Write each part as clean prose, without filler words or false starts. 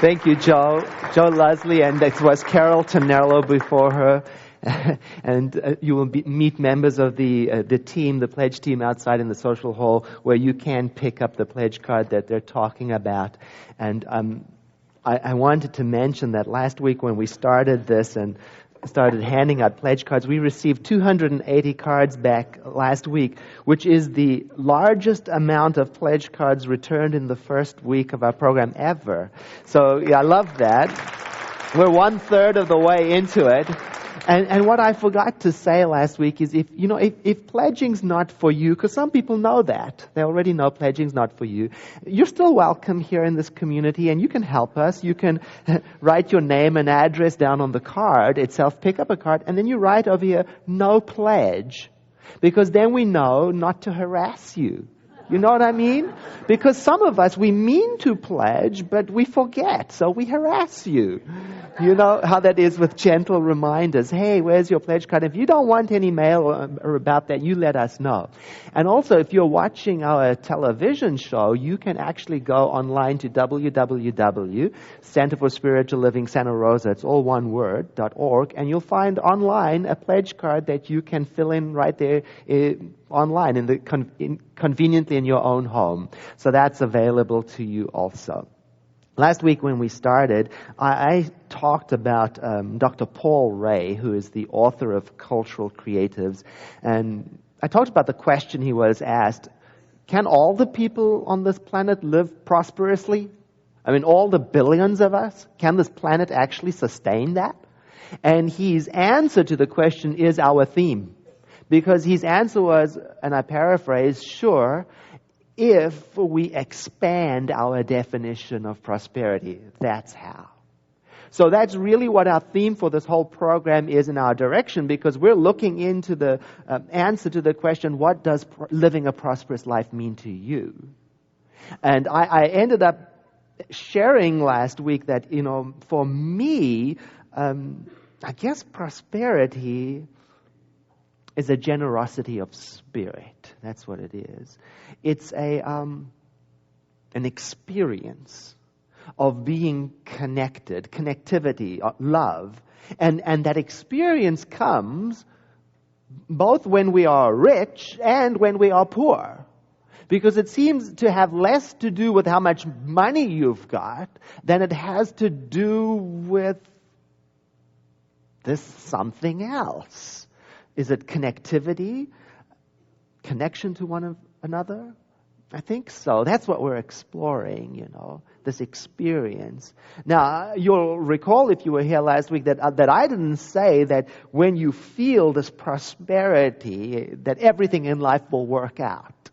Thank you, Joe Leslie, and it was Carol Tonello before her. And you will meet members of the team, the pledge team, outside in the social hall, where you can pick up the pledge card that they're talking about. And I wanted to mention that last week when we started this and started handing out pledge cards, we received 280 cards back last week, which is the largest amount of pledge cards returned in the first week of our program ever. So yeah, I love that. We're 1/3 of the way into it. And what I forgot to say last week is if pledging's not for you, because some people know that. They already know pledging's not for you. You're still welcome here in this community, and you can help us. You can write your name and address down on the card itself, pick up a card, and then you write over here, no pledge. Because then we know not to harass you. You know what I mean? Because some of us, we mean to pledge, but we forget, so we harass you. You know how that is with gentle reminders. Hey, where's your pledge card? If you don't want any mail or about that, you let us know. And also, if you're watching our television show, you can actually go online to www. Center for Spiritual Living Santa Rosa, it's all one word, .org, and you'll find online a pledge card that you can fill in right there online conveniently in your own home. So that's available to you also. Last week when we started, I talked about Dr. Paul Ray, who is the author of Cultural Creatives, and I talked about the question he was asked, can all the people on this planet live prosperously? I mean, all the billions of us? Can this planet actually sustain that? And his answer to the question is our theme. Because his answer was, and I paraphrase, sure, if we expand our definition of prosperity, that's how. So that's really what our theme for this whole program is in our direction, because we're looking into the answer to the question, what does living a prosperous life mean to you? And I ended up sharing last week that, for me, I guess prosperity is a generosity of spirit. That's what it is. It's an experience of being connected, connectivity, love. And that experience comes both when we are rich and when we are poor. Because it seems to have less to do with how much money you've got than it has to do with this something else. Is it connectivity? Connection to one another? I think so. That's what we're exploring, this experience. Now, you'll recall if you were here last week that I didn't say that when you feel this prosperity, that everything in life will work out.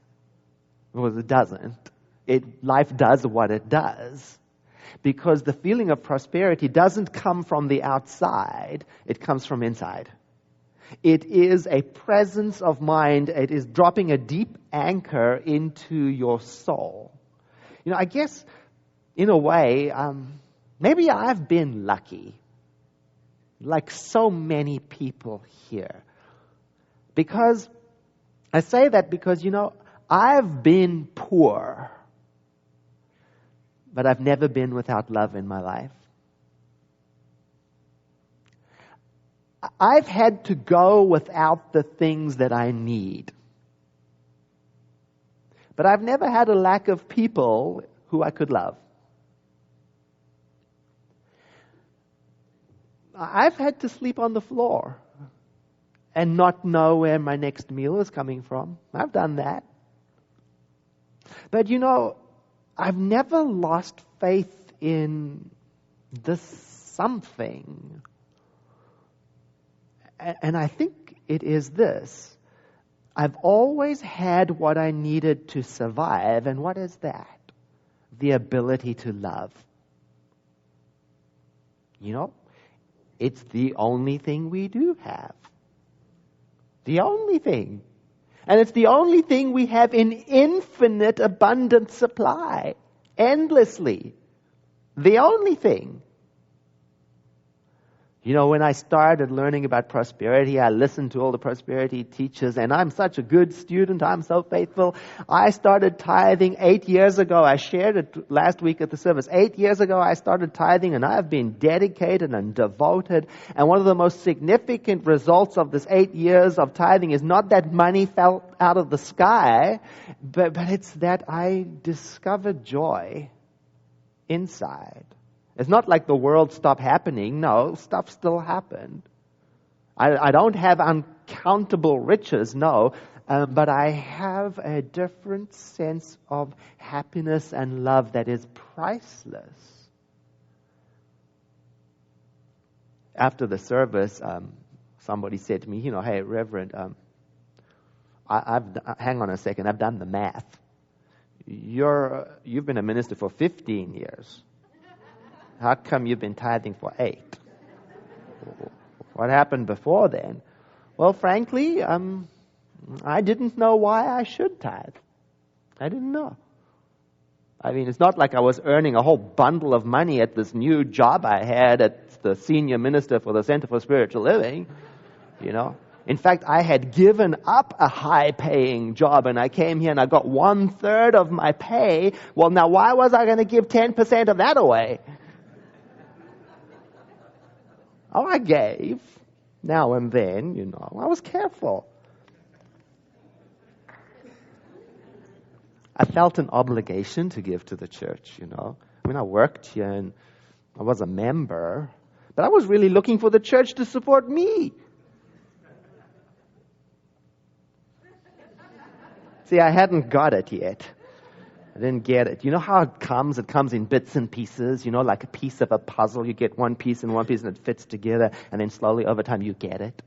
Well, it doesn't. Life does what it does. Because the feeling of prosperity doesn't come from the outside, it comes from inside. It is a presence of mind. It is dropping a deep anchor into your soul. I guess, in a way, maybe I've been lucky, like so many people here. Because, I say that because, I've been poor, but I've never been without love in my life. I've had to go without the things that I need. But I've never had a lack of people who I could love. I've had to sleep on the floor and not know where my next meal is coming from. I've done that. But I've never lost faith in this something. And I think it is this. I've always had what I needed to survive. And what is that? The ability to love. It's the only thing we do have. The only thing. And it's the only thing we have in infinite abundant supply. Endlessly. The only thing. When I started learning about prosperity, I listened to all the prosperity teachers, and I'm such a good student. I'm so faithful. I started tithing 8 years ago. I shared it last week at the service. 8 years ago, I started tithing, and I've been dedicated and devoted. And one of the most significant results of this 8 years of tithing is not that money fell out of the sky, but it's that I discovered joy inside. It's not like the world stopped happening. No, stuff still happened. I don't have uncountable riches, no, but I have a different sense of happiness and love that is priceless. After the service, somebody said to me, hey, Reverend, hang on a second, I've done the math. You've been a minister for 15 years. How come you've been tithing for 8? What happened before then? Well, frankly, I didn't know why I should tithe. I didn't know. I mean, it's not like I was earning a whole bundle of money at this new job I had at the senior minister for the Center for Spiritual Living, In fact, I had given up a high-paying job, and I came here and I got 1/3 of my pay. Well, now, why was I going to give 10% of that away? Oh, I gave now and then, I was careful. I felt an obligation to give to the church, I mean, I worked here and I was a member, but I was really looking for the church to support me. See, I hadn't got it yet. I didn't get it. You know how it comes? It comes in bits and pieces, like a piece of a puzzle. You get one piece and it fits together, and then slowly over time you get it.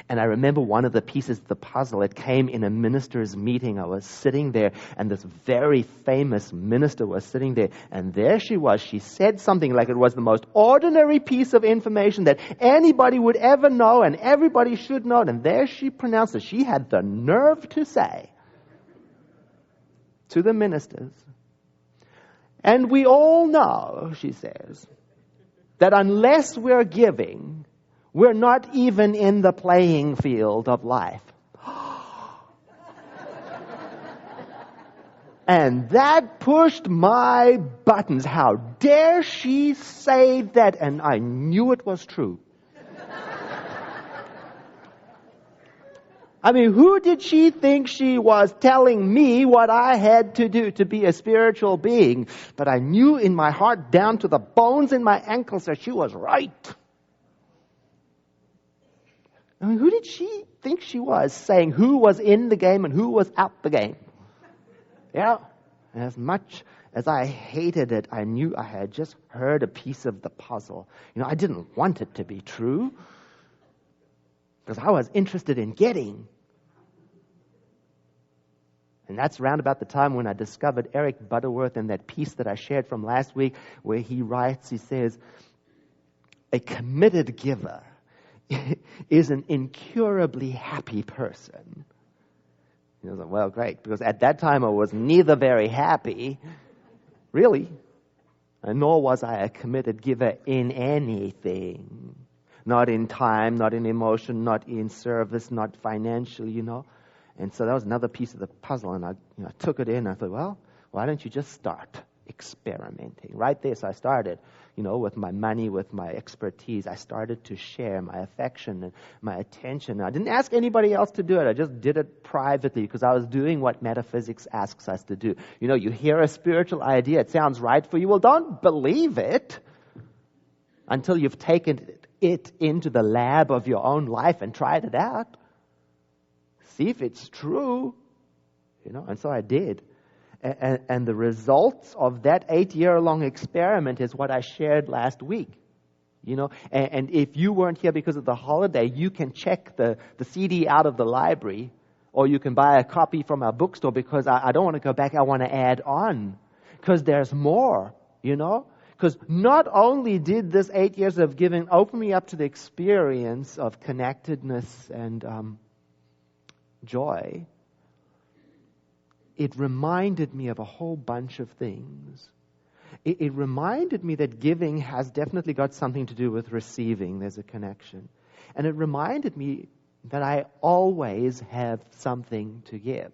And I remember one of the pieces of the puzzle, it came in a minister's meeting. I was sitting there, and this very famous minister was sitting there, and there she was. She said something like it was the most ordinary piece of information that anybody would ever know, and everybody should know. And there she pronounced it. She had the nerve to say to the ministers, and we all know, she says, that unless we're giving, we're not even in the playing field of life. And that pushed my buttons. How dare she say that? And I knew it was true. I mean, who did she think she was telling me what I had to do to be a spiritual being? But I knew in my heart, down to the bones in my ankles, that she was right. I mean, who did she think she was, saying who was in the game and who was out the game? Yeah. And as much as I hated it, I knew I had just heard a piece of the puzzle. I didn't want it to be true, because I was interested in getting. And that's around about the time when I discovered Eric Butterworth and that piece that I shared from last week, where he writes, he says, a committed giver is an incurably happy person. I was like, well, great, because at that time I was neither very happy, really, and nor was I a committed giver in anything. Not in time, not in emotion, not in service, not financially, And so that was another piece of the puzzle, and I took it in, and I thought, well, why don't you just start experimenting? Right there, so I started, with my money, with my expertise. I started to share my affection and my attention. I didn't ask anybody else to do it. I just did it privately, because I was doing what metaphysics asks us to do. You hear a spiritual idea, it sounds right for you. Well, don't believe it until you've taken it into the lab of your own life and tried it out. See if it's true, and so I did. And the results of that 8-year-long experiment is what I shared last week. And if you weren't here because of the holiday, you can check the CD out of the library, or you can buy a copy from our bookstore, because I don't want to go back, I want to add on, because there's more, Because not only did this 8 years of giving open me up to the experience of connectedness and joy, it reminded me of a whole bunch of things. It reminded me that giving has definitely got something to do with receiving. There's a connection. And it reminded me that I always have something to give.